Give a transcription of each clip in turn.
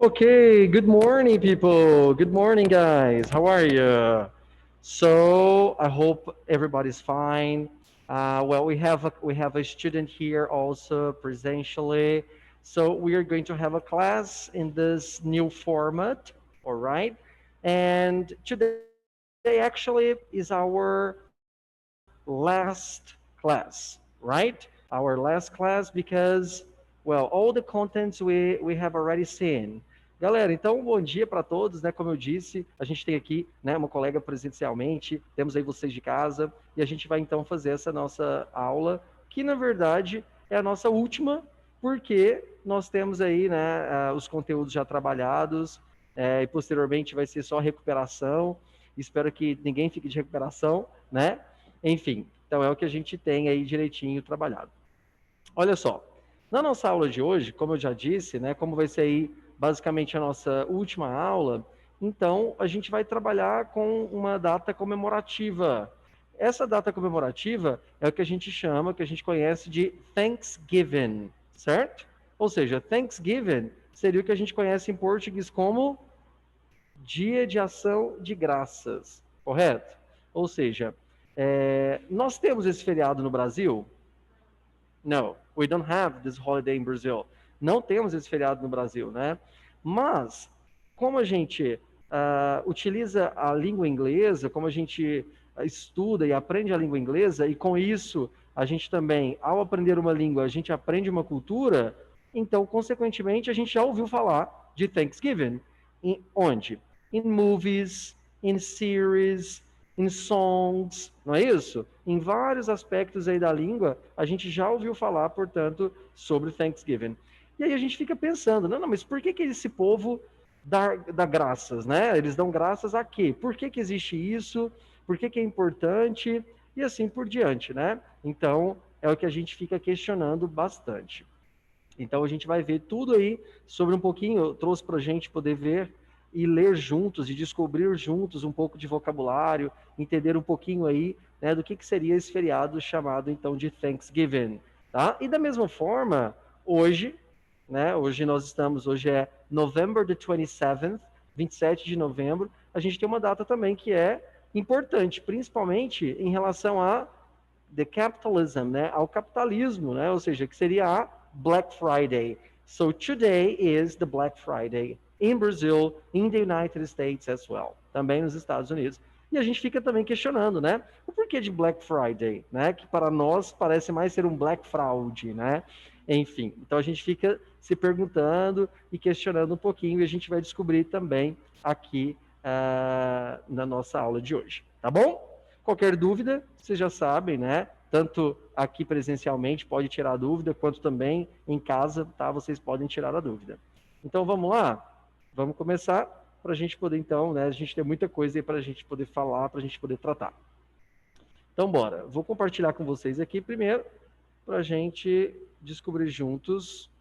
Okay, good morning, people. Good morning, guys. How are you? So I hope everybody's fine. Well, we have a student here also presentially. So we are going to have a class in this new format, all right? And today actually is our last class, right? Our last class because, well, all the contents we have already seen. Galera, então bom dia para todos, né? Como eu disse, a gente tem aqui, né, uma colega presencialmente, temos aí vocês de casa, e a gente vai então fazer essa nossa aula, que na verdade é a nossa última, porque nós temos aí, né, os conteúdos já trabalhados, e posteriormente vai ser só recuperação. Espero que ninguém fique de recuperação, né? Enfim, então é o que a gente tem aí direitinho trabalhado. Olha só, na nossa aula de hoje, como eu já disse, né, como vai ser aí basicamente a nossa última aula, então a gente vai trabalhar com uma data comemorativa. Essa data comemorativa é o que a gente chama, que a gente conhece de Thanksgiving, certo? Ou seja, Thanksgiving seria o que a gente conhece em português como Dia de Ação de Graças, correto? Ou seja, nós temos esse feriado no Brasil? No, we don't have this holiday in Brazil. Não temos esse feriado no Brasil, né? Mas, como a gente utiliza a língua inglesa, como a gente estuda e aprende a língua inglesa, e com isso a gente também, ao aprender uma língua, a gente aprende uma cultura, então, consequentemente, a gente já ouviu falar de Thanksgiving. Onde? In movies, in series, em songs, não é isso? Em vários aspectos aí da língua, a gente já ouviu falar, portanto, sobre Thanksgiving. E aí a gente fica pensando, não, mas por que esse povo dá graças, né? Eles dão graças a quê? Por que existe isso? Por que é importante? E assim por diante, né? Então, é o que a gente fica questionando bastante. Então, a gente vai ver tudo aí sobre um pouquinho, eu trouxe para a gente poder ver e ler juntos, e descobrir juntos um pouco de vocabulário, entender um pouquinho aí, né, do que seria esse feriado chamado, então, de Thanksgiving, tá? E da mesma forma, hoje, né, hoje é November the 27th, 27 de novembro, a gente tem uma data também que é importante, principalmente em relação a the capitalism, né, ao capitalismo, né, ou seja, que seria a Black Friday. So today is the Black Friday in Brazil, in the United States as well, também nos Estados Unidos. E a gente fica também questionando, né, o porquê de Black Friday, né, que para nós parece mais ser um Black Fraud, né, enfim. Então a gente fica se perguntando e questionando um pouquinho e a gente vai descobrir também aqui na nossa aula de hoje, tá bom? Qualquer dúvida, vocês já sabem, né? Tanto aqui presencialmente pode tirar a dúvida, quanto também em casa, tá? Vocês podem tirar a dúvida. Então vamos lá? Vamos começar para a gente poder, então, né? A gente tem muita coisa aí para a gente poder falar, para a gente poder tratar. Então, bora. Vou compartilhar com vocês aqui primeiro, para a gente descobrir juntos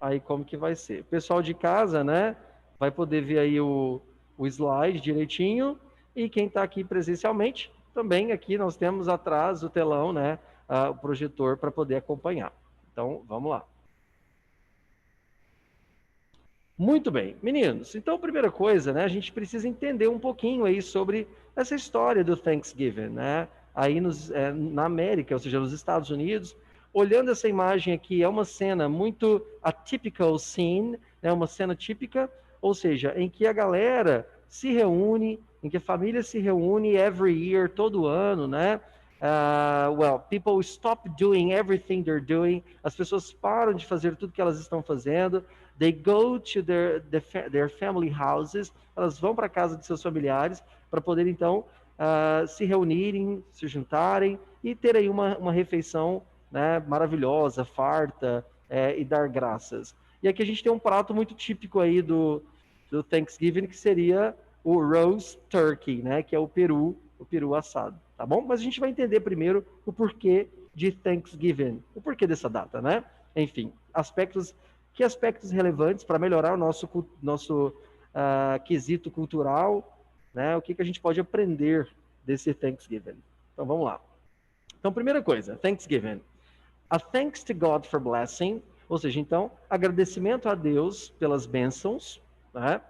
aí como que vai ser. O pessoal de casa, né? Vai poder ver aí o slide direitinho. E quem está aqui presencialmente, também aqui nós temos atrás o telão, né? O projetor para poder acompanhar. Então, vamos lá. Muito bem, meninos. Então, primeira coisa, né? A gente precisa entender um pouquinho aí sobre essa história do Thanksgiving, né? Aí na América, ou seja, nos Estados Unidos. Olhando essa imagem aqui, é uma cena muito a typical scene, né? Uma cena típica, ou seja, em que a galera se reúne, em que a família se reúne every year, todo ano, né? Well, people stop doing everything they're doing. As pessoas param de fazer tudo que elas estão fazendo. They go to their family houses. Elas vão para a casa de seus familiares para poder então se reunirem, se juntarem e ter aí uma refeição, né, maravilhosa, farta, e dar graças. E aqui a gente tem um prato muito típico aí do Thanksgiving, que seria o roast turkey, né, que é o peru assado, tá bom? Mas a gente vai entender primeiro o porquê de Thanksgiving, o porquê dessa data, né? Enfim, que aspectos relevantes para melhorar o nosso quesito cultural, né? O que a gente pode aprender desse Thanksgiving. Então vamos lá. Então, primeira coisa, Thanksgiving. A thanks to God for blessing Ou seja, então, agradecimento a Deus pelas bênçãos, né?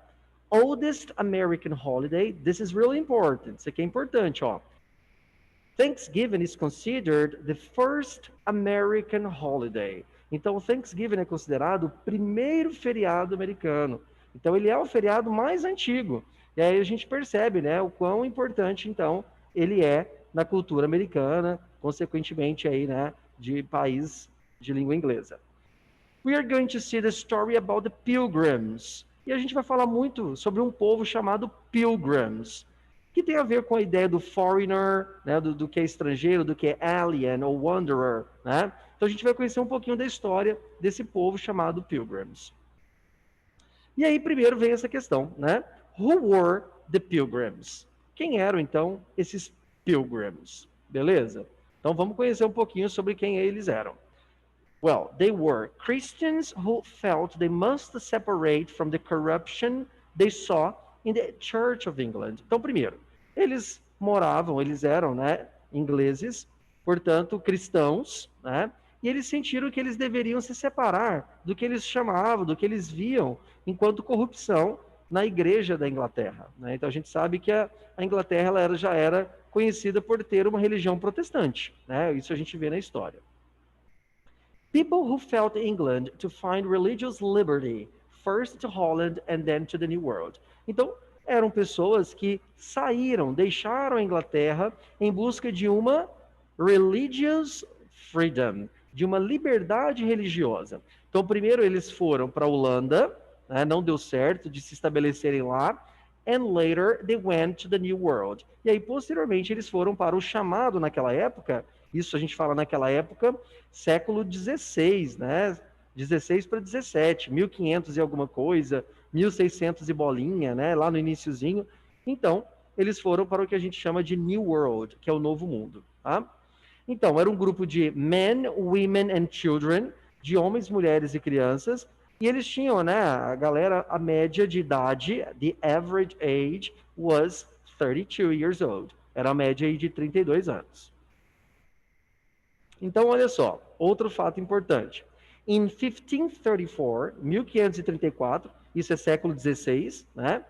Oldest American holiday, this is really important, isso aqui é importante, ó. Thanksgiving is considered the first American holiday. Então, o Thanksgiving é considerado o primeiro feriado americano. Então, ele é o feriado mais antigo. E aí a gente percebe, né, o quão importante, então, ele é na cultura americana, consequentemente aí, né, de país de língua inglesa. We are going to see the story about the Pilgrims. E a gente vai falar muito sobre um povo chamado Pilgrims, que tem a ver com a ideia do foreigner, né, do que é estrangeiro, do que é alien ou wanderer, né? Então a gente vai conhecer um pouquinho da história desse povo chamado Pilgrims. E aí primeiro vem essa questão, né? Who were the Pilgrims? Quem eram então esses Pilgrims? Beleza? Então vamos conhecer um pouquinho sobre quem eles eram. Well, they were Christians who felt they must separate from the corruption they saw in the Church of England. Então, primeiro, eles moravam, eles eram, né, ingleses, portanto, cristãos, né, e eles sentiram que eles deveriam se separar do que eles chamavam, do que eles viam enquanto corrupção na igreja da Inglaterra, né? Então, a gente sabe que a Inglaterra ela já era conhecida por ter uma religião protestante, né? Isso a gente vê na história. People who felt England to find religious liberty, first to Holland and then to the New World. Então, eram pessoas que saíram, deixaram a Inglaterra em busca de uma religious freedom, de uma liberdade religiosa. Então, primeiro eles foram para a Holanda, né, não deu certo de se estabelecerem lá, and later they went to the New World. E aí, posteriormente, eles foram para o chamado naquela época, isso a gente fala naquela época, século XVI, né? 16 para 17, 1500 e alguma coisa, 1600 e bolinha, né? Lá no iniciozinho. Então, eles foram para o que a gente chama de New World, que é o Novo Mundo, tá? Então, era um grupo de men, women and children, de homens, mulheres e crianças, e eles tinham, né, a galera, a média de idade, the average age was 32 years old. Era a média aí de 32 anos. Então, olha só, outro fato importante. Em 1534, isso é século XVI, né?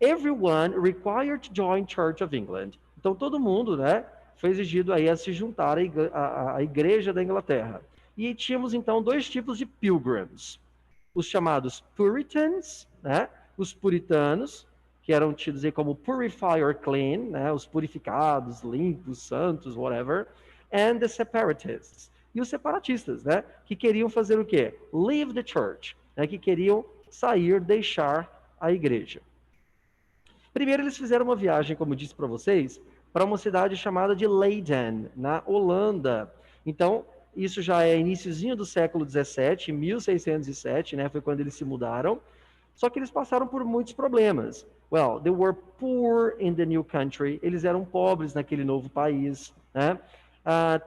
Everyone required to join Church of England. Então, todo mundo, né, foi exigido aí a se juntar à igreja da Inglaterra. E tínhamos, então, dois tipos de pilgrims. Os chamados Puritans, né, os puritanos, que eram tidos aí como purify or clean, né, os purificados, limpos, santos, whatever, and the separatists. E os separatistas, né, que queriam fazer o quê? Leave the church, né, que queriam sair, deixar a igreja. Primeiro eles fizeram uma viagem, como eu disse para vocês, para uma cidade chamada de Leiden, na Holanda. Então, isso já é iniciozinho do século 17, 1607, né, foi quando eles se mudaram. Só que eles passaram por muitos problemas. Well, they were poor in the new country. Eles eram pobres naquele novo país, né?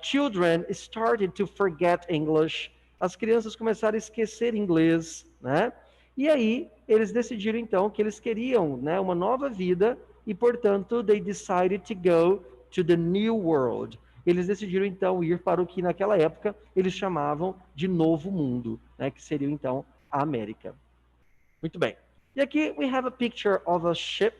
Children started to forget English. As crianças começaram a esquecer inglês, né? E aí eles decidiram então que eles queriam, né, uma nova vida e, portanto, they decided to go to the new world. Eles decidiram então ir para o que naquela época eles chamavam de Novo Mundo, né, que seria então a América. Muito bem. E aqui we have a picture of a ship.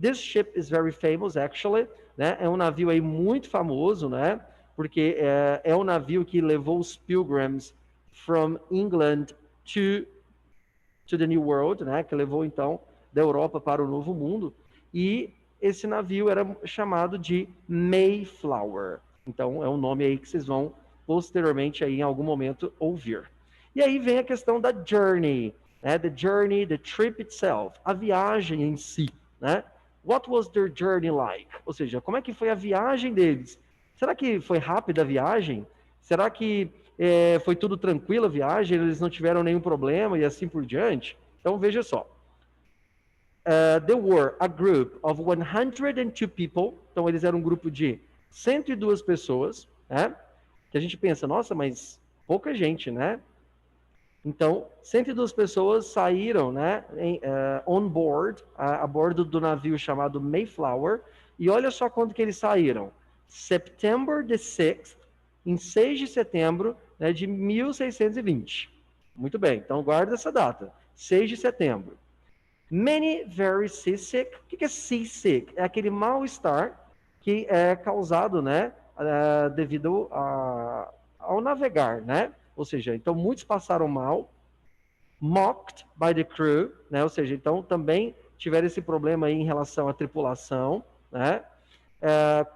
This ship is very famous, actually. Né? É um navio aí muito famoso, né? Porque é um navio que levou os pilgrims from England to the New World, né? Que levou então da Europa para o Novo Mundo. E esse navio era chamado de Mayflower. Então é um nome aí que vocês vão posteriormente aí em algum momento ouvir. E aí vem a questão da journey. The journey, the trip itself, a viagem em si, né? What was their journey like? Ou seja, como é que foi a viagem deles? Será que foi rápida a viagem? Será que foi tudo tranquilo a viagem? Eles não tiveram nenhum problema e assim por diante? Então veja só. There were a group of 102 people. Então eles eram um grupo de 102 pessoas, né? Que a gente pensa, nossa, mas pouca gente, né? Então, 102 pessoas saíram, né, on board, a bordo do navio chamado Mayflower, e olha só quando que eles saíram. September the 6th, em 6 de setembro, né, de 1620. Muito bem, então guarda essa data, 6 de setembro. Many very seasick. O que é seasick? É aquele mal-estar que é causado, né, devido ao navegar, né? Ou seja, então muitos passaram mal. Mocked by the crew, né? Ou seja, então também tiveram esse problema aí em relação à tripulação, né?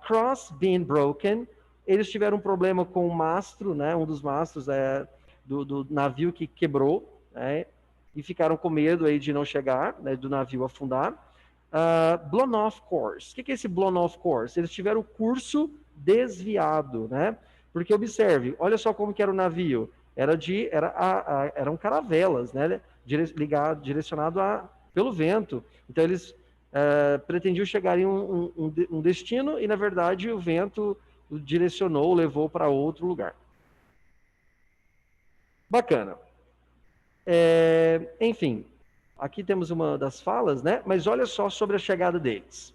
Cross being broken, eles tiveram um problema com o mastro, né? Um dos mastros do navio que quebrou, né? E ficaram com medo aí de não chegar, né? Do navio afundar. Blown off course. O que é esse blown off course? Eles tiveram o curso desviado, né? Porque observe, olha só como que era o navio. Eram caravelas, né? Direcionado pelo vento. Então eles pretendiam chegar em um destino e, na verdade, o vento direcionou, levou para outro lugar. Bacana. Enfim, aqui temos uma das falas, né? Mas olha só sobre a chegada deles.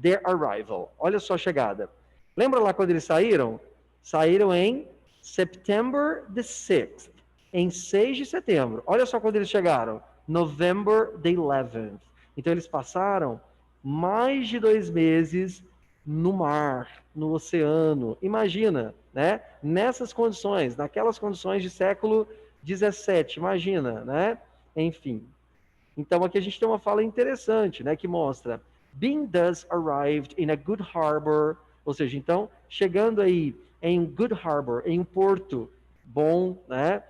Their arrival. Olha só a chegada. Lembra lá quando eles saíram? Saíram em September the 6th. Em 6 de setembro. Olha só quando eles chegaram. November the 11th. Então eles passaram mais de 2 meses no mar, no oceano. Imagina, né? Nessas condições, naquelas condições de século 17, imagina, né? Enfim. Então aqui a gente tem uma fala interessante, né, que mostra being thus arrived in a good harbor, ou seja, então chegando aí em good harbor, em um porto bom, né?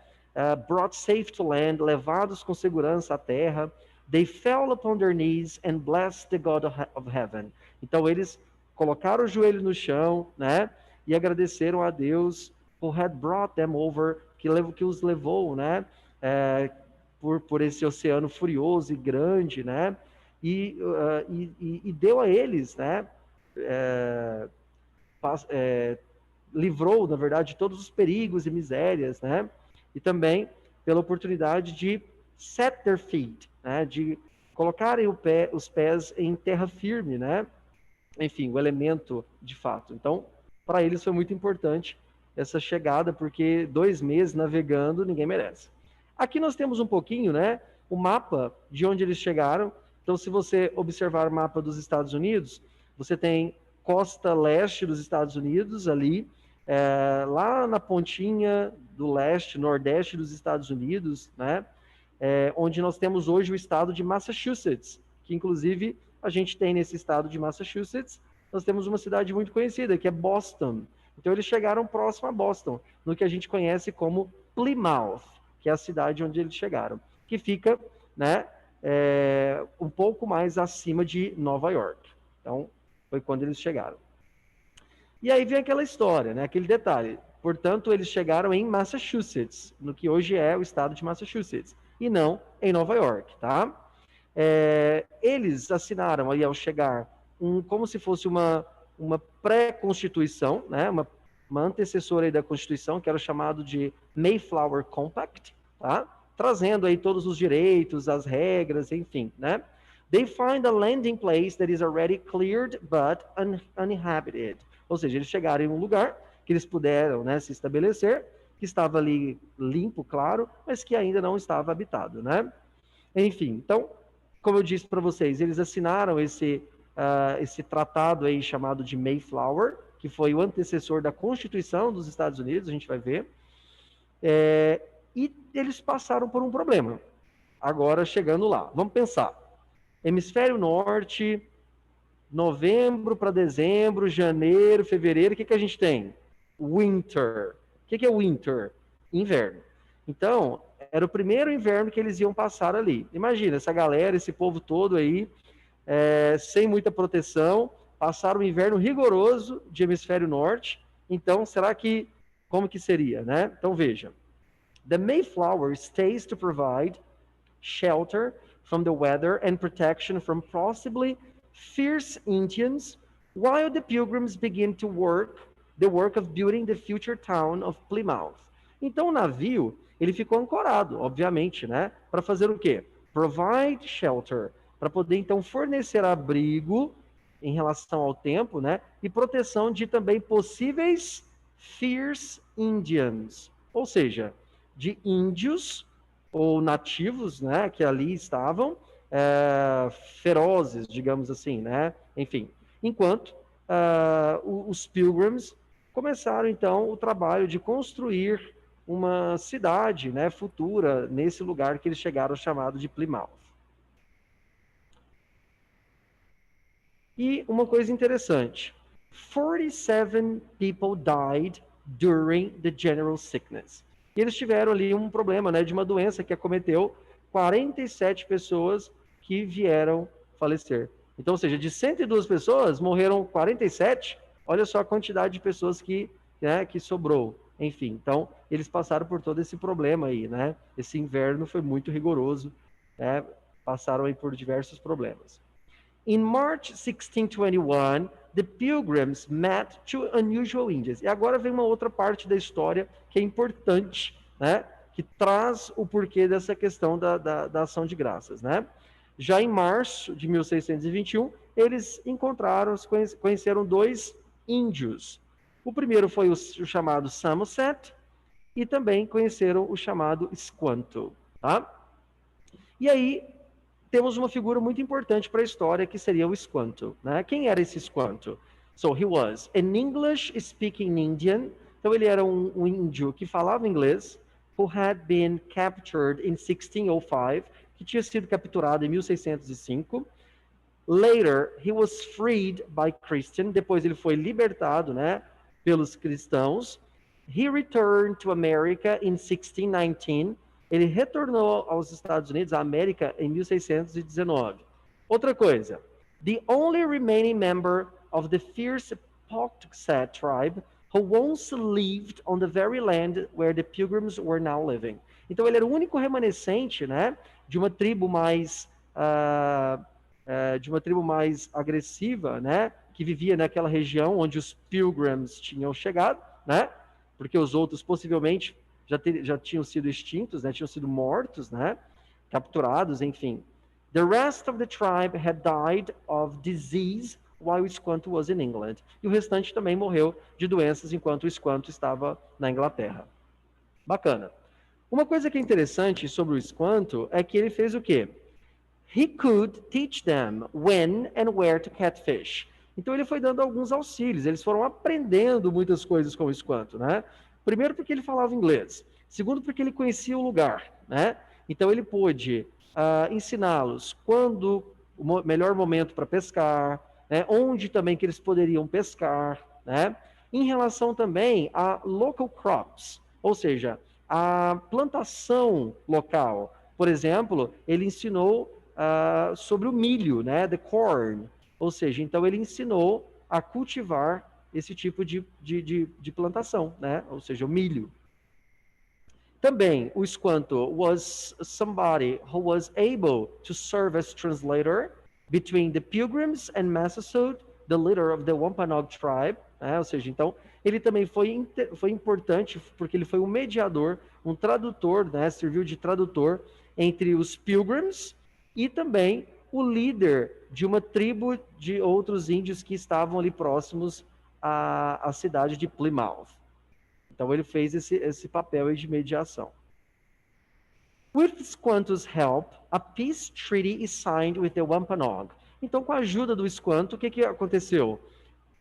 Brought safe to land, levados com segurança à terra. They fell upon their knees and blessed the God of heaven. Então eles colocaram o joelho no chão, né? E agradeceram a Deus who had brought them over, que os levou, né? Por esse oceano furioso e grande, né? E deu a eles, né? Livrou, na verdade, todos os perigos e misérias, né? E também pela oportunidade de set their feet, né? De colocarem os pés em terra firme, né? Enfim, o elemento de fato. Então, para eles foi muito importante essa chegada, porque 2 meses navegando ninguém merece. Aqui nós temos um pouquinho, né? O mapa de onde eles chegaram. Então, se você observar o mapa dos Estados Unidos, você tem costa leste dos Estados Unidos ali, lá na pontinha do leste, nordeste dos Estados Unidos, né? Onde nós temos hoje o estado de Massachusetts, que inclusive a gente tem nesse estado de Massachusetts, nós temos uma cidade muito conhecida, que é Boston. Então eles chegaram próximo a Boston, no que a gente conhece como Plymouth, que é a cidade onde eles chegaram, que fica, né, um pouco mais acima de Nova York. Então, foi quando eles chegaram. E aí vem aquela história, né, aquele detalhe. Portanto, eles chegaram em Massachusetts, no que hoje é o estado de Massachusetts, e não em Nova York, tá? Eles assinaram aí ao chegar como se fosse uma pré-constituição, né? Uma antecessora aí da Constituição, que era o chamado de Mayflower Compact, tá? Trazendo aí todos os direitos, as regras, enfim, né? They find a landing place that is already cleared but uninhabited. Ou seja, eles chegaram em um lugar que eles puderam, né, se estabelecer, que estava ali limpo, claro, mas que ainda não estava habitado, né? Enfim, então, como eu disse para vocês, eles assinaram esse tratado aí chamado de Mayflower, que foi o antecessor da Constituição dos Estados Unidos, a gente vai ver. E eles passaram por um problema. Agora, chegando lá, vamos pensar. Hemisfério Norte, novembro para dezembro, janeiro, fevereiro, o que a gente tem? Winter. O que é winter? Inverno. Então, era o primeiro inverno que eles iam passar ali. Imagina, essa galera, esse povo todo aí, sem muita proteção, passaram um inverno rigoroso de hemisfério norte. Então, como que seria, né? Então, veja. The Mayflower stays to provide shelter from the weather and protection from possibly fierce Indians, while the Pilgrims begin the work of building the future town of Plymouth. Então o navio, ele ficou ancorado, obviamente, né? Para fazer o quê? Provide shelter, para poder então fornecer abrigo em relação ao tempo, né? E proteção de também possíveis fierce Indians, ou seja, de índios ou nativos, né, que ali estavam, ferozes, digamos assim, né? Enfim, enquanto os Pilgrims começaram então o trabalho de construir uma cidade, né, futura nesse lugar que eles chegaram chamado de Plymouth. E uma coisa interessante, 47 people died during the general sickness. E eles tiveram ali um problema, né, de uma doença que acometeu 47 pessoas que vieram falecer. Então, ou seja, de 102 pessoas, morreram 47. Olha só a quantidade de pessoas que sobrou. Enfim, então, eles passaram por todo esse problema aí, né? Esse inverno foi muito rigoroso, né? Passaram aí por diversos problemas. In March 1621, the Pilgrims met two unusual Indians. E agora vem uma outra parte da história que é importante, né? Que traz o porquê dessa questão da ação de graças, né? Já em março de 1621, eles conheceram dois índios. O primeiro foi o chamado Samoset e também conheceram o chamado Squanto, tá? E aí temos uma figura muito importante para a história, que seria o Squanto, né? Quem era esse Squanto? So, he was an English-speaking Indian. Então, ele era um índio que falava inglês, who had been captured in 1605, que tinha sido capturado em 1605. Later, he was freed by Christian. Depois, ele foi libertado, né, pelos cristãos. He returned to America in 1619. Ele retornou aos Estados Unidos, à América, em 1619. Outra coisa, the only remaining member of the fierce Pawtuxet tribe who once lived on the very land where the Pilgrims were now living. Então ele era o único remanescente, né, de uma tribo mais agressiva, né, que vivia naquela região onde os Pilgrims tinham chegado, né, porque os outros possivelmente já tinham sido extintos, né, tinham sido mortos, né, capturados, enfim. The rest of the tribe had died of disease while Squanto was in England. E o restante também morreu de doenças enquanto o Squanto estava na Inglaterra. Bacana. Uma coisa que é interessante sobre o Squanto é que ele fez o quê? He could teach them when and where to catch fish. Então ele foi dando alguns auxílios, eles foram aprendendo muitas coisas com o Squanto, né? Primeiro porque ele falava inglês, segundo porque ele conhecia o lugar, né? Então ele pôde ensiná-los quando o melhor momento para pescar, né? Onde também que eles poderiam pescar, né? Em relação também a local crops, ou seja, a plantação local. Por exemplo, ele ensinou sobre o milho, né? The corn. Ou seja, então ele ensinou a cultivar esse tipo de plantação, né? Ou seja, o milho. Também, o Squanto was somebody who was able to serve as translator between the Pilgrims and Massasoit, the leader of the Wampanoag tribe. Né? Ou seja, então, ele também foi importante porque ele foi um mediador, um tradutor, né? Serviu de tradutor entre os Pilgrims e também o líder de uma tribo de outros índios que estavam ali próximos à cidade de Plymouth. Então ele fez esse papel de mediação. With Squanto's help, a peace treaty is signed with the Wampanoag. Então, com a ajuda do Squanto, o que aconteceu?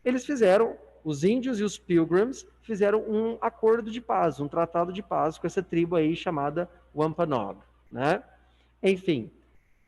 Eles fizeram, os índios e os Pilgrims fizeram um acordo de paz, um tratado de paz com essa tribo aí chamada Wampanoag, né? Enfim,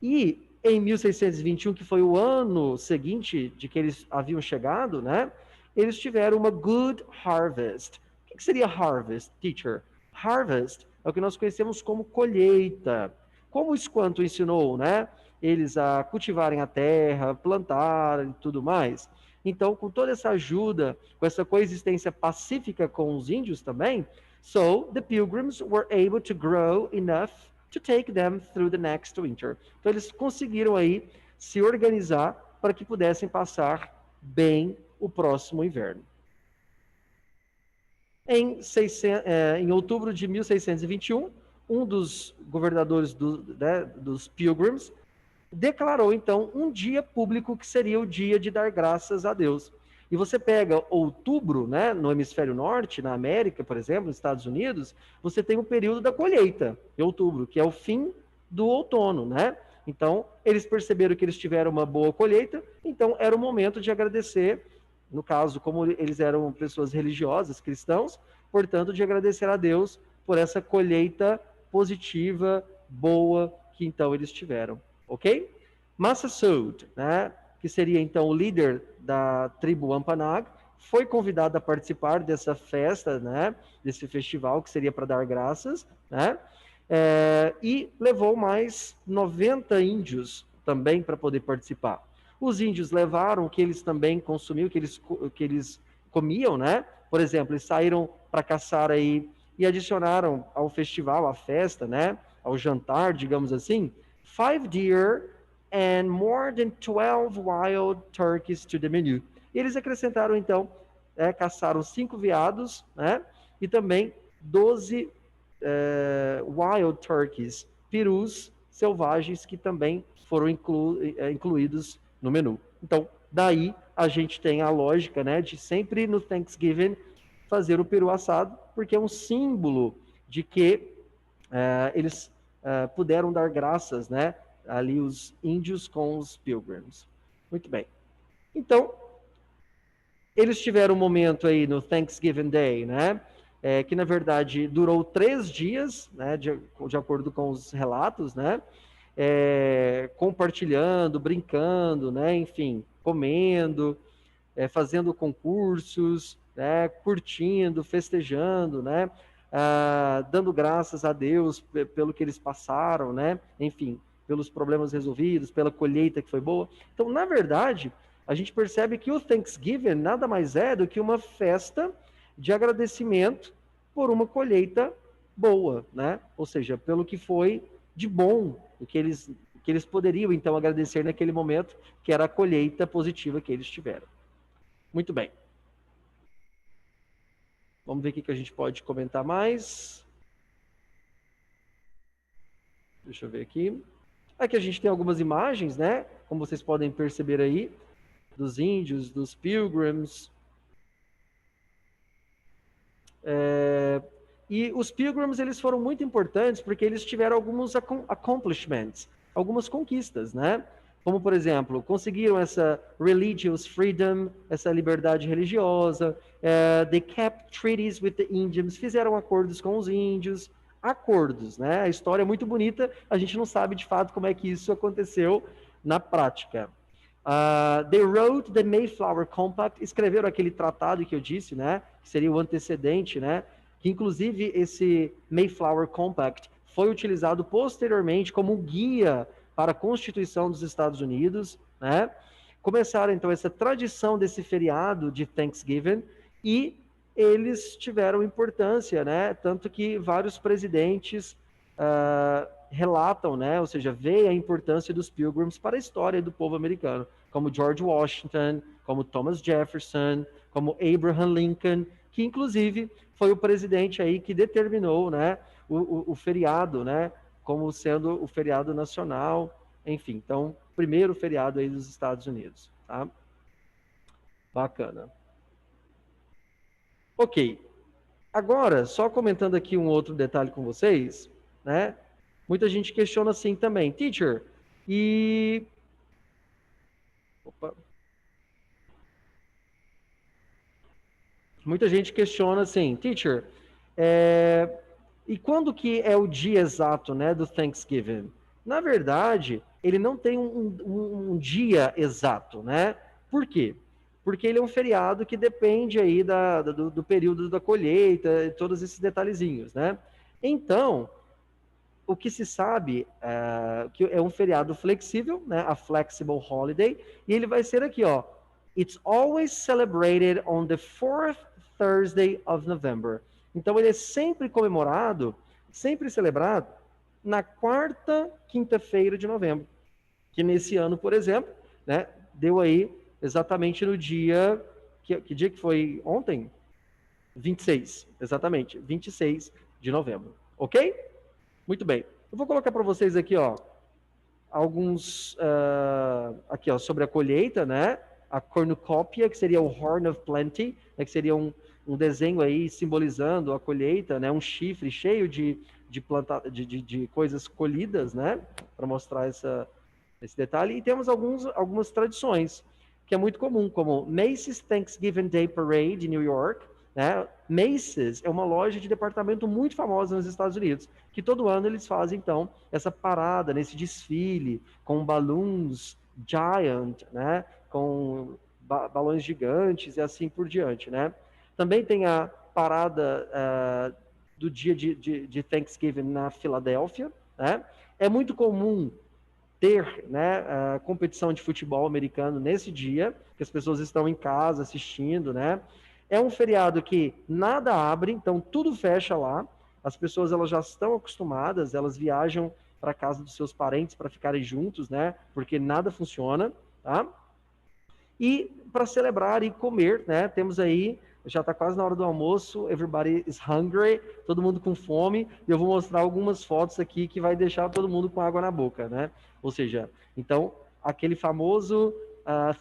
e em 1621, que foi o ano seguinte de que eles haviam chegado, né? Eles tiveram uma good harvest. O que seria harvest, teacher? Harvest é o que nós conhecemos como colheita. Como o Squanto ensinou, né? Eles a cultivarem a terra, plantar e tudo mais. Então, com toda essa ajuda, com essa coexistência pacífica com os índios também, so the Pilgrims were able to grow enough to take them through the next winter. Então, eles conseguiram aí se organizar para que pudessem passar bem o próximo inverno. Em outubro de 1621, um dos governadores dos Pilgrims declarou, então, um dia público que seria o dia de dar graças a Deus. E você pega outubro, né, no hemisfério norte, na América, por exemplo, nos Estados Unidos, você tem o período da colheita, em outubro, que é o fim do outono, né? Então, eles perceberam que eles tiveram uma boa colheita, então era o momento de agradecer, no caso, como eles eram pessoas religiosas, cristãos, portanto, de agradecer a Deus por essa colheita positiva, boa, que então eles tiveram, ok? Massasoit, né, que seria então o líder da tribo Wampanoag, foi convidado a participar dessa festa, né, desse festival que seria para dar graças, né, e levou mais 90 índios também para poder participar. Os índios levaram o que eles também consumiam, que eles comiam, né? Por exemplo, eles saíram para caçar aí e adicionaram ao festival, à festa, né? Ao jantar, digamos assim, 5 deer and more than 12 wild turkeys to the menu. E eles acrescentaram, então, caçaram 5 veados, né? E também 12 wild turkeys, perus selvagens que também foram incluídos no menu. Então, daí a gente tem a lógica, né, de sempre no Thanksgiving fazer o peru assado, porque é um símbolo de que eles puderam dar graças, né, ali os índios com os pilgrims. Muito bem. Então, eles tiveram um momento aí no Thanksgiving Day, né, que na verdade durou 3 dias, né, de acordo com os relatos, né, compartilhando, brincando, né, enfim, comendo, fazendo concursos, né, curtindo, festejando, né, dando graças a Deus pelo que eles passaram, né, enfim, pelos problemas resolvidos, pela colheita que foi boa. Então, na verdade, a gente percebe que o Thanksgiving nada mais é do que uma festa de agradecimento por uma colheita boa, né? Ou seja, pelo que foi de bom, o que eles poderiam então agradecer naquele momento, que era a colheita positiva que eles tiveram. Muito bem. Vamos ver o que a gente pode comentar mais. Deixa eu ver aqui. Aqui a gente tem algumas imagens, né? Como vocês podem perceber aí, dos índios, dos pilgrims. E os pilgrims, eles foram muito importantes porque eles tiveram alguns accomplishments, algumas conquistas, né? Como, por exemplo, conseguiram essa religious freedom, essa liberdade religiosa, they kept treaties with the Indians, fizeram acordos com os índios, acordos, né? A história é muito bonita, a gente não sabe de fato como é que isso aconteceu na prática. They wrote the Mayflower Compact, escreveram aquele tratado que eu disse, né? Que seria o antecedente, né? Que inclusive esse Mayflower Compact foi utilizado posteriormente como guia para a Constituição dos Estados Unidos, né? Começaram então essa tradição desse feriado de Thanksgiving e eles tiveram importância, né? Tanto que vários presidentes relatam, né? Ou seja, veem a importância dos Pilgrims para a história do povo americano, como George Washington, como Thomas Jefferson, como Abraham Lincoln, que inclusive foi o presidente aí que determinou, né, o feriado, né, como sendo o feriado nacional, enfim, então, primeiro feriado aí dos Estados Unidos, tá? Bacana. Ok. Agora, só comentando aqui um outro detalhe com vocês, né? Muita gente questiona assim também, teacher, e... Opa. Muita gente questiona assim, teacher, e quando que é o dia exato, né, do Thanksgiving? Na verdade, ele não tem um dia exato, né? Por quê? Porque ele é um feriado que depende aí do período da colheita, e todos esses detalhezinhos, né? Então, o que se sabe que é um feriado flexível, né? A flexible holiday, e ele vai ser aqui, ó. It's always celebrated on the fourth Thursday of November. Então ele é sempre comemorado, sempre celebrado na quarta quinta-feira de novembro. Que nesse ano, por exemplo, né, deu aí exatamente no dia que dia que foi ontem? 26, exatamente, 26 de novembro. OK? Muito bem. Eu vou colocar para vocês aqui, ó, alguns aqui, ó, sobre a colheita, né? a cornucópia, que seria o Horn of Plenty, né, que seria um desenho aí simbolizando a colheita, né, um chifre cheio de coisas colhidas, né, para mostrar esse detalhe. E temos algumas tradições, que é muito comum, como Macy's Thanksgiving Day Parade em New York, né? Macy's é uma loja de departamento muito famosa nos Estados Unidos, que todo ano eles fazem, então, essa parada, nesse desfile, com balões giant, né? Com balões gigantes e assim por diante, né? Também tem a parada do dia de Thanksgiving na Filadélfia, né? É muito comum ter, né, a competição de futebol americano nesse dia, que as pessoas estão em casa assistindo, né? É um feriado que nada abre, então tudo fecha lá. As pessoas elas já estão acostumadas, elas viajam para casa dos seus parentes para ficarem juntos, né? Porque nada funciona, tá? E para celebrar e comer, né? Temos aí, já está quase na hora do almoço, everybody is hungry, todo mundo com fome, e eu vou mostrar algumas fotos aqui que vai deixar todo mundo com água na boca, né? Ou seja, então, aquele famoso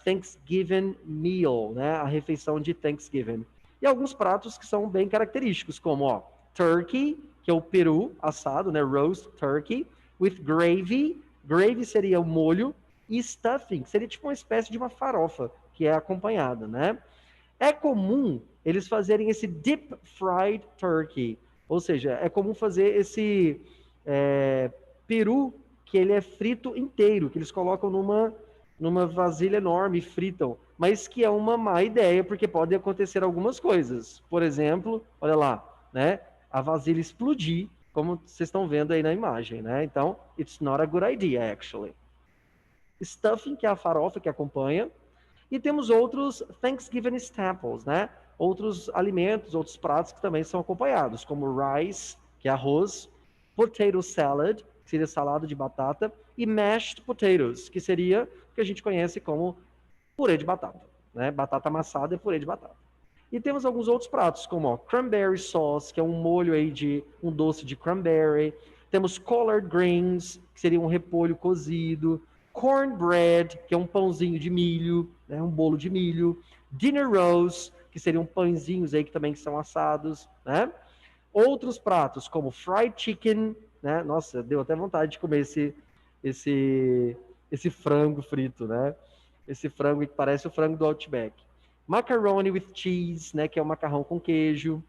Thanksgiving meal, né? A refeição de Thanksgiving. E alguns pratos que são bem característicos, como, ó, turkey, que é o peru assado, né? Roast turkey, with gravy. Gravy seria o molho, e stuffing, que seria tipo uma espécie de uma farofa, que é acompanhada, né? É comum eles fazerem esse deep fried turkey, ou seja, é comum fazer esse peru que ele é frito inteiro, que eles colocam numa vasilha enorme e fritam, mas que é uma má ideia, porque pode acontecer algumas coisas. Por exemplo, olha lá, né? A vasilha explodir, como vocês estão vendo aí na imagem, né? Então, it's not a good idea, actually. Stuffing, que é a farofa que acompanha, e temos outros Thanksgiving staples, né? Outros alimentos, outros pratos que também são acompanhados, como rice, que é arroz, potato salad, que seria salada de batata, e mashed potatoes, que seria o que a gente conhece como purê de batata, né? Batata amassada e purê de batata. E temos alguns outros pratos, como ó, cranberry sauce, que é um molho aí de um doce de cranberry. Temos collard greens, que seria um repolho cozido. Cornbread, que é um pãozinho de milho, né, um bolo de milho. Dinner rolls, que seriam pãezinhos aí que também são assados, né? Outros pratos, como fried chicken, né? Nossa, deu até vontade de comer esse, esse frango frito, né? Esse frango que parece o frango do Outback. Macaroni with cheese, né? Que é o macarrão com queijo.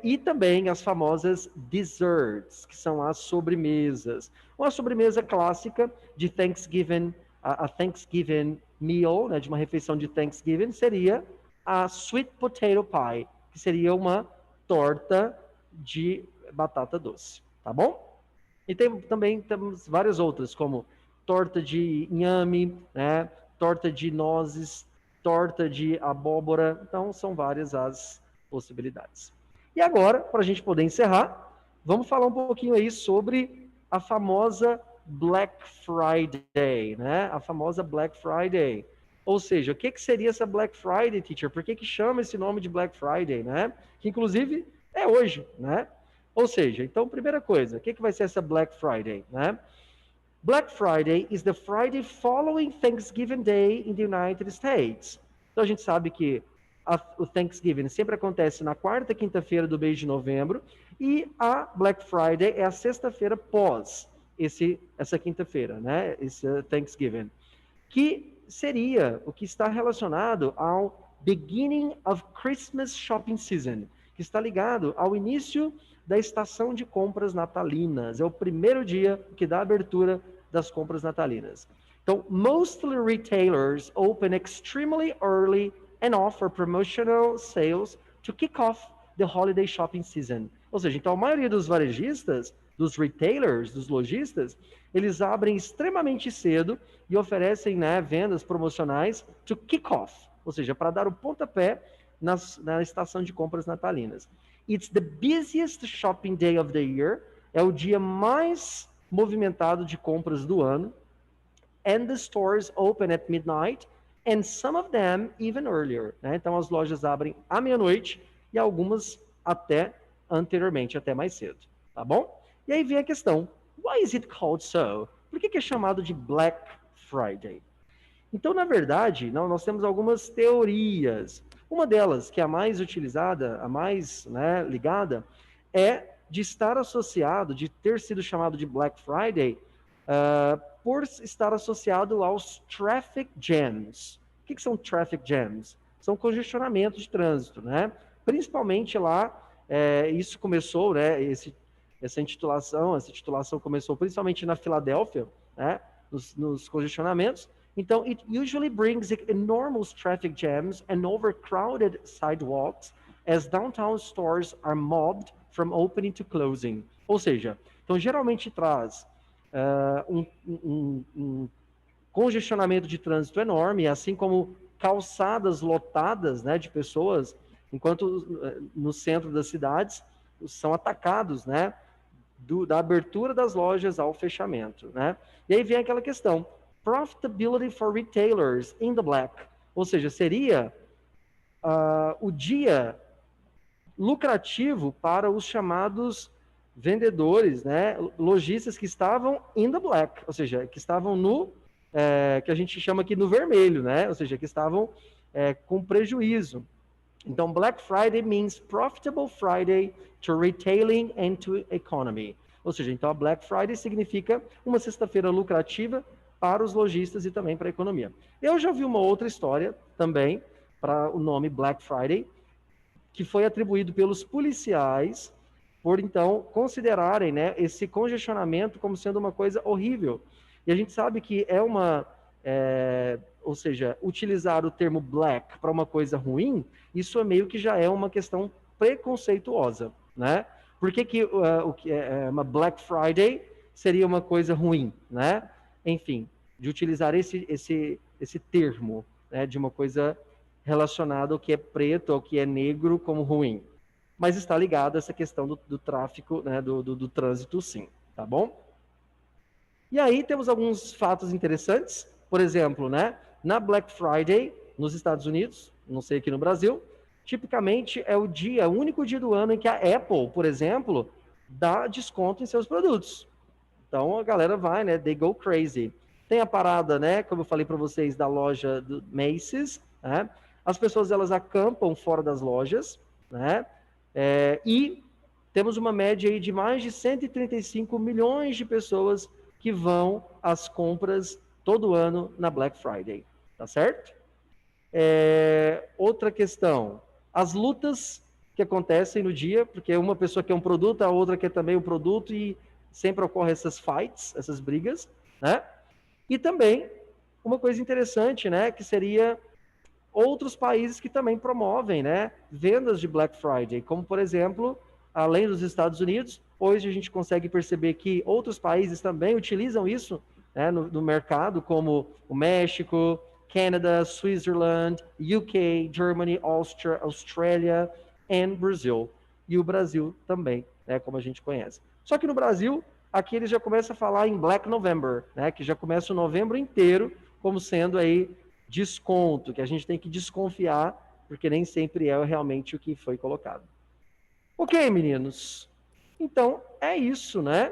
E também as famosas desserts, que são as sobremesas. Uma sobremesa clássica de Thanksgiving, a Thanksgiving meal, né, de uma refeição de Thanksgiving, seria a sweet potato pie, que seria uma torta de batata doce, tá bom? E também temos várias outras, como torta de inhame, né, torta de nozes, torta de abóbora. Então, são várias as possibilidades. E agora, para a gente poder encerrar, vamos falar um pouquinho aí sobre a famosa Black Friday, né? A famosa Black Friday. Ou seja, o que, que seria essa Black Friday, teacher? Por que, que chama esse nome de Black Friday, né? Que inclusive é hoje, né? Ou seja, então, primeira coisa, o que, que vai ser essa Black Friday, né? Black Friday is the Friday following Thanksgiving Day in the United States. Então a gente sabe que o Thanksgiving sempre acontece na quarta quinta-feira do mês de novembro e a Black Friday é a sexta-feira pós essa quinta-feira, né? Esse Thanksgiving, que seria o que está relacionado ao beginning of Christmas shopping season, que está ligado ao início da estação de compras natalinas. É o primeiro dia que dá abertura das compras natalinas. Então, mostly retailers open extremely early and offer promotional sales to kick off the holiday shopping season. Ou seja, então a maioria dos varejistas, dos retailers, dos lojistas, eles abrem extremamente cedo e oferecem, né, vendas promocionais to kick off, ou seja, para dar o pontapé na estação de compras natalinas. It's the busiest shopping day of the year, é o dia mais movimentado de compras do ano, and the stores open at midnight, and some of them even earlier, né? Então as lojas abrem à meia-noite e algumas até anteriormente, até mais cedo, tá bom? E aí vem a questão, why is it called so? Por que é chamado de Black Friday? Então, na verdade, nós temos algumas teorias. Uma delas, que é a mais utilizada, a mais, né, ligada, é de estar associado, de ter sido chamado de Black Friday, por estar associado aos traffic jams. O que são traffic jams? São congestionamentos de trânsito, né? Principalmente lá, isso começou, né? Essa titulação começou principalmente na Filadélfia, né? Nos congestionamentos. Então, it usually brings enormous traffic jams and overcrowded sidewalks as downtown stores are mobbed from opening to closing. Ou seja, então geralmente traz um congestionamento de trânsito enorme, assim como calçadas lotadas, né, de pessoas, enquanto no centro das cidades são atacados, né, da abertura das lojas ao fechamento, né? E aí vem aquela questão, profitability for retailers in the black, ou seja, seria o dia lucrativo para os chamados vendedores, né, lojistas que estavam in the black, ou seja, que estavam no, que a gente chama aqui no vermelho, né, ou seja, que estavam com prejuízo. Então, Black Friday means profitable Friday to retailing and to economy. Ou seja, então a Black Friday significa uma sexta-feira lucrativa para os lojistas e também para a economia. Eu já vi uma outra história também para o nome Black Friday, que foi atribuído pelos policiais por, então, considerarem, né, esse congestionamento como sendo uma coisa horrível. E a gente sabe que ou seja, utilizar o termo black para uma coisa ruim, isso é meio que já é uma questão preconceituosa, né? Por que o que é uma Black Friday seria uma coisa ruim, né? Enfim, de utilizar esse termo, né, de uma coisa relacionada ao que é preto, ao que é negro como ruim. Mas está ligado a essa questão do tráfico, né, do trânsito, sim, tá bom? E aí temos alguns fatos interessantes, por exemplo, né, na Black Friday, nos Estados Unidos, não sei aqui no Brasil, tipicamente é o único dia do ano em que a Apple, por exemplo, dá desconto em seus produtos. Então a galera vai, né, they go crazy. Tem a parada, né, como eu falei para vocês, da loja do Macy's, né? As pessoas elas acampam fora das lojas, né? E temos uma média aí de mais de 135 milhões de pessoas que vão às compras todo ano na Black Friday, tá certo? Outra questão, as lutas que acontecem no dia, porque uma pessoa quer um produto, a outra quer também o produto e sempre ocorrem essas fights, essas brigas, né? E também uma coisa interessante, né, que seria outros países que também promovem, né, vendas de Black Friday, como por exemplo, além dos Estados Unidos, hoje a gente consegue perceber que outros países também utilizam isso, né, no mercado, como o México, Canada, Switzerland, UK, Germany, Australia e Brasil. E o Brasil também, né, como a gente conhece. Só que no Brasil, aqui eles já começam a falar em Black November, né, que já começa o novembro inteiro como sendo aí desconto, que a gente tem que desconfiar, porque nem sempre é realmente o que foi colocado. Ok, meninos? Então, é isso, né?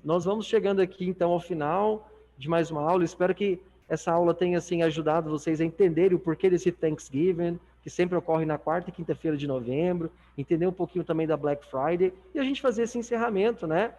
Nós vamos chegando aqui, então, ao final de mais uma aula. Espero que essa aula tenha, assim, ajudado vocês a entenderem o porquê desse Thanksgiving, que sempre ocorre na quarta e quinta-feira de novembro, entender um pouquinho também da Black Friday, e a gente fazer esse encerramento, né?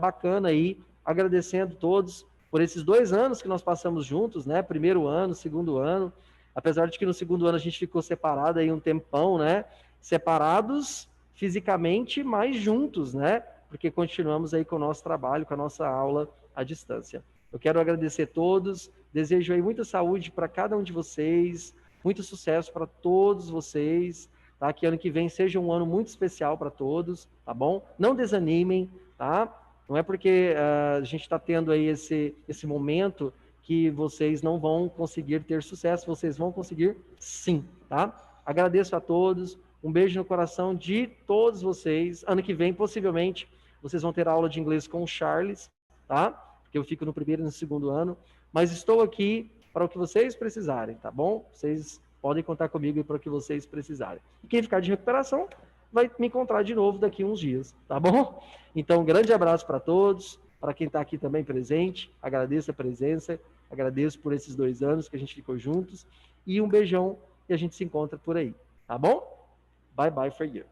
Bacana aí, agradecendo todos por esses 2 anos que nós passamos juntos, né? Primeiro ano, segundo ano, apesar de que no segundo ano a gente ficou separado aí um tempão, né? Separados fisicamente, mas juntos, né? Porque continuamos aí com o nosso trabalho, com a nossa aula à distância. Eu quero agradecer a todos, desejo aí muita saúde para cada um de vocês, muito sucesso para todos vocês, tá? Que ano que vem seja um ano muito especial para todos, tá bom? Não desanimem, tá? Não é porque a gente está tendo aí esse momento que vocês não vão conseguir ter sucesso, vocês vão conseguir sim, tá? Agradeço a todos, um beijo no coração de todos vocês. Ano que vem, possivelmente, vocês vão ter aula de inglês com o Charles, tá? Porque eu fico no primeiro e no segundo ano, mas estou aqui para o que vocês precisarem, tá bom? Vocês podem contar comigo para o que vocês precisarem. E quem ficar de recuperação, vai me encontrar de novo daqui uns dias, tá bom? Então, um grande abraço para todos, para quem está aqui também presente, agradeço a presença, agradeço por esses 2 anos que a gente ficou juntos, e um beijão e a gente se encontra por aí, tá bom? Bye bye for you.